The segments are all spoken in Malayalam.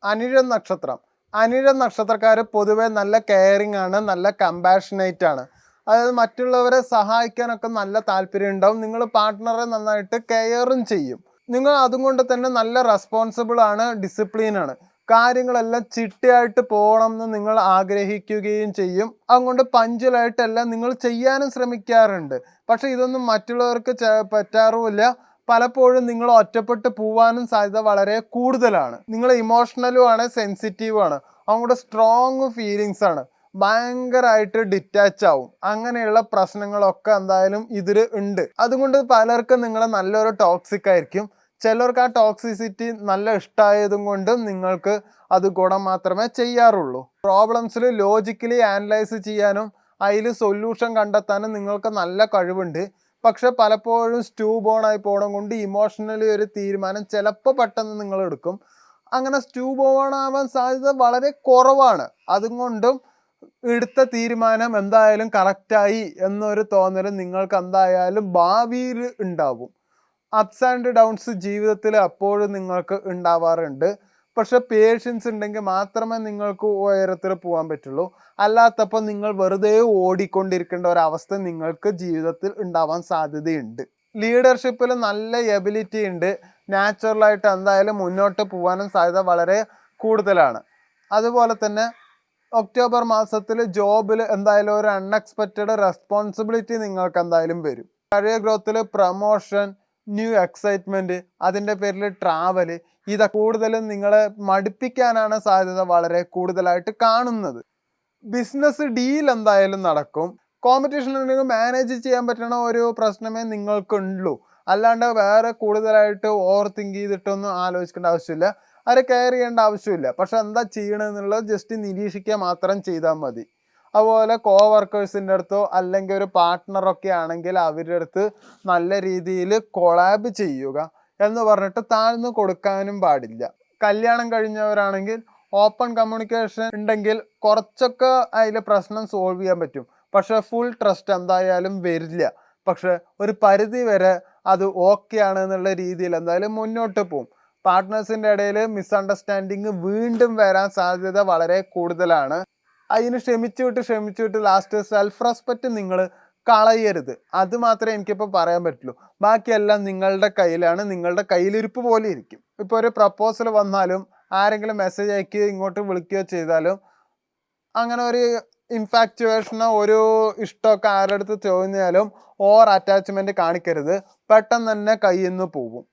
അനിഴം നക്ഷത്രം. അനിഴം നക്ഷത്രക്കാർ പൊതുവെ നല്ല കെയറിങ് ആണ്, നല്ല കമ്പാഷനേറ്റ് ആണ്. അതായത് മറ്റുള്ളവരെ സഹായിക്കാനൊക്കെ നല്ല താല്പര്യം ഉണ്ടാവും. നിങ്ങൾ പാർട്ട്ണറെ നന്നായിട്ട് കെയറും ചെയ്യും. നിങ്ങൾ അതുകൊണ്ട് തന്നെ നല്ല റെസ്പോൺസിബിൾ ആണ്, ഡിസിപ്ലിൻ ആണ്. കാര്യങ്ങളെല്ലാം ചിട്ടയായിട്ട് പോകണം എന്ന് നിങ്ങൾ ആഗ്രഹിക്കുകയും ചെയ്യും. അതുകൊണ്ട് പഞ്ചുവലായിട്ടെല്ലാം നിങ്ങൾ ചെയ്യാനും ശ്രമിക്കാറുണ്ട്. പക്ഷെ ഇതൊന്നും മറ്റുള്ളവർക്ക് പറ്റാറുമില്ല. പലപ്പോഴും നിങ്ങൾ ഒറ്റപ്പെട്ട് പോവാനും സാധ്യത വളരെ കൂടുതലാണ്. നിങ്ങൾ ഇമോഷണലും ആണ്, സെൻസിറ്റീവും ആണ്. അതുകൊണ്ട് സ്ട്രോങ് ഫീലിങ്സ് ആണ്. ഭയങ്കരമായിട്ട് ഡിറ്റാച്ച് ആവും. അങ്ങനെയുള്ള പ്രശ്നങ്ങളൊക്കെ എന്തായാലും ഇതിൽ ഉണ്ട്. അതുകൊണ്ട് പലർക്കും നിങ്ങൾ നല്ലൊരു ടോക്സിക് ആയിരിക്കും. ചിലർക്ക് ആ ടോക്സിസിറ്റി നല്ല ഇഷ്ടമായതും കൊണ്ട് നിങ്ങൾക്ക് അത് ഗുണം മാത്രമേ ചെയ്യാറുള്ളൂ. പ്രോബ്ലംസിൽ ലോജിക്കലി ആനലൈസ് ചെയ്യാനും അതിൽ സൊല്യൂഷൻ കണ്ടെത്താനും നിങ്ങൾക്ക് നല്ല കഴിവുണ്ട്. പക്ഷെ പലപ്പോഴും സ്റ്റൂ ബോണായി പോകണം കൊണ്ട് ഇമോഷണലി ഒരു തീരുമാനം ചിലപ്പോൾ പെട്ടെന്ന് നിങ്ങൾ എടുക്കും. അങ്ങനെ സ്റ്റൂ ബോണാവാൻ സാധ്യത വളരെ കുറവാണ്. അതുകൊണ്ടും എടുത്ത തീരുമാനം എന്തായാലും കറക്റ്റായി എന്നൊരു തോന്നൽ നിങ്ങൾക്ക് എന്തായാലും ഭാവിയിൽ ഉണ്ടാവും. അപ്സ് ആൻഡ് ഡൗൺസ് ജീവിതത്തിൽ അപ്പോഴും നിങ്ങൾക്ക് ഉണ്ടാവാറുണ്ട്. പക്ഷെ പേഷ്യൻസ് ഉണ്ടെങ്കിൽ മാത്രമേ നിങ്ങൾക്ക് ഉയരത്തിൽ പോകാൻ പറ്റുള്ളൂ. അല്ലാത്തപ്പോൾ നിങ്ങൾ വെറുതെ ഓടിക്കൊണ്ടിരിക്കേണ്ട ഒരവസ്ഥ നിങ്ങൾക്ക് ജീവിതത്തിൽ ഉണ്ടാവാൻ സാധ്യതയുണ്ട്. ലീഡർഷിപ്പിൽ നല്ല എബിലിറ്റി ഉണ്ട്. നാച്ചുറലായിട്ട് എന്തായാലും മുന്നോട്ട് പോകാനും സാധ്യത വളരെ കൂടുതലാണ്. അതുപോലെ തന്നെ ഒക്ടോബർ മാസത്തിൽ ജോബിൽ എന്തായാലും ഒരു അൺഎക്സ്പെക്റ്റഡ് റെസ്പോൺസിബിലിറ്റി നിങ്ങൾക്ക് എന്തായാലും വരും. കരിയർ ഗ്രോത്തിൽ പ്രൊമോഷൻ, ന്യൂ എക്സൈറ്റ്മെൻറ്റ്, അതിൻ്റെ പേരിൽ ട്രാവൽ, ഇതൊക്കെ കൂടുതലും നിങ്ങളെ മടുപ്പിക്കാനാണ് സാധ്യത വളരെ കൂടുതലായിട്ട് കാണുന്നത്. ബിസിനസ് ഡീൽ എന്തായാലും നടക്കും. കോമ്പറ്റീഷൻ ഉണ്ടെങ്കിൽ മാനേജ് ചെയ്യാൻ പറ്റുന്ന ഒരു പ്രശ്നമേ നിങ്ങൾക്കുള്ളൂ. അല്ലാണ്ട് വേറെ കൂടുതലായിട്ട് ഓവർ തിങ്ക് ചെയ്തിട്ടൊന്നും ആലോചിക്കേണ്ട ആവശ്യമില്ല. അവരെ കെയർ ചെയ്യേണ്ട ആവശ്യമില്ല. പക്ഷെ എന്താ ചെയ്യണമെന്നുള്ളത് ജസ്റ്റ് നിരീക്ഷിക്കുക മാത്രം ചെയ്താൽ മതി. അതുപോലെ കോവർക്കേഴ്സിൻ്റെ അടുത്തോ അല്ലെങ്കിൽ ഒരു പാർട്ട്ണറൊക്കെ ആണെങ്കിൽ അവരുടെ അടുത്ത് നല്ല രീതിയിൽ കൊളാബ് ചെയ്യുക എന്ന് പറഞ്ഞിട്ട് താഴ്ന്നു കൊടുക്കാനും പാടില്ല. കല്യാണം കഴിഞ്ഞവരാണെങ്കിൽ ഓപ്പൺ കമ്മ്യൂണിക്കേഷൻ ഉണ്ടെങ്കിൽ കുറച്ചൊക്കെ അതിൽ പ്രശ്നം സോൾവ് ചെയ്യാൻ പറ്റും. പക്ഷെ ഫുൾ ട്രസ്റ്റ് എന്തായാലും വരില്ല. പക്ഷെ ഒരു പരിധി വരെ അത് ഓക്കെ ആണ് എന്നുള്ള രീതിയിൽ എന്തായാലും മുന്നോട്ട് പോകും. പാർട്ട്നേഴ്സിൻ്റെ ഇടയിൽ മിസ്അണ്ടർസ്റ്റാൻഡിങ് വീണ്ടും വരാൻ സാധ്യത വളരെ കൂടുതലാണ്. അതിന് ക്ഷമിച്ചു വിട്ട് ലാസ്റ്റ് സെൽഫ് റെസ്പെക്റ്റ് നിങ്ങൾ കളയരുത്. അത് മാത്രമേ എനിക്കിപ്പോൾ പറയാൻ പറ്റുള്ളൂ. ബാക്കിയെല്ലാം നിങ്ങളുടെ കയ്യിലാണ്. നിങ്ങളുടെ കയ്യിലിരിപ്പ് പോലെ ഇരിക്കും. ഇപ്പോൾ ഒരു പ്രപ്പോസൽ വന്നാലും ആരെങ്കിലും മെസ്സേജ് അയക്കുകയോ ഇങ്ങോട്ട് വിളിക്കുകയോ ചെയ്താലും അങ്ങനെ ഒരു ഇൻഫാക്ച്വേഷനോ ഒരു ഇഷ്ടമൊക്കെ ആരുടെ അടുത്ത് ചോദിച്ചാലും ഓവർ അറ്റാച്ച്മെൻറ്റ് കാണിക്കരുത്. പെട്ടെന്ന് തന്നെ കയ്യിൽ നിന്ന് പോകും.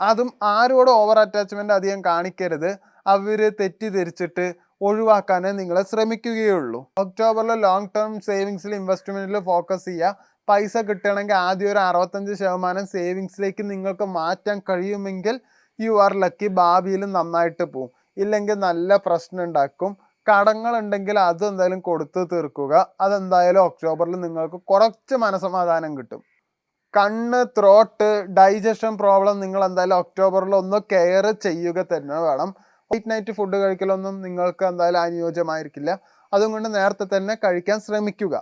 അതും ആരോടും ഓവർ അറ്റാച്ച്മെൻറ്റ് അധികം കാണിക്കരുത്. അവർ തെറ്റിദ്ധരിച്ചിട്ട് ഒഴിവാക്കാനേ നിങ്ങൾ ശ്രമിക്കുകയുള്ളൂ. ഒക്ടോബറിൽ ലോങ് ടേം സേവിങ്സിൽ ഇൻവെസ്റ്റ്മെൻറ്റിൽ ഫോക്കസ് ചെയ്യുക. പൈസ കിട്ടണമെങ്കിൽ ആദ്യം ഒരു 65% സേവിങ്സിലേക്ക് നിങ്ങൾക്ക് മാറ്റാൻ കഴിയുമെങ്കിൽ യു ആർ ലക്കി. ഭാവിയിൽ നന്നായിട്ട് പോവും. ഇല്ലെങ്കിൽ നല്ല പ്രശ്നം ഉണ്ടാക്കും. കടങ്ങളുണ്ടെങ്കിൽ അതെന്തായാലും കൊടുത്തു തീർക്കുക. അതെന്തായാലും ഒക്ടോബറിൽ നിങ്ങൾക്ക് കുറച്ച് മനസ്സമാധാനം കിട്ടും. കണ്ണ്, ത്രോട്ട്, ഡൈജഷൻ പ്രോബ്ലം നിങ്ങൾ എന്തായാലും ഒക്ടോബറിൽ ഒന്ന് കെയർ ചെയ്യുക തന്നെ വേണം. ലൈറ്റ് നൈറ്റ് ഫുഡ് കഴിക്കലൊന്നും നിങ്ങൾക്ക് എന്തായാലും അനുയോജ്യമായിരിക്കില്ല. അതുകൊണ്ട് നേരത്തെ തന്നെ കഴിക്കാൻ ശ്രമിക്കുക.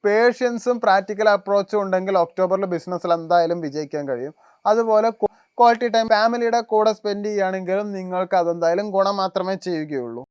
പേഷ്യൻസും പ്രാക്ടിക്കൽ അപ്രോച്ചും ഉണ്ടെങ്കിൽ ഒക്ടോബറിൽ ബിസിനസ്സിൽ എന്തായാലും വിജയിക്കാൻ കഴിയും. അതുപോലെ ക്വാളിറ്റി ടൈം ഫാമിലിയുടെ കൂടെ സ്പെൻഡ് ചെയ്യുകയാണെങ്കിലും നിങ്ങൾക്ക് അതെന്തായാലും ഗുണം മാത്രമേ ചെയ്യുകയുള്ളൂ.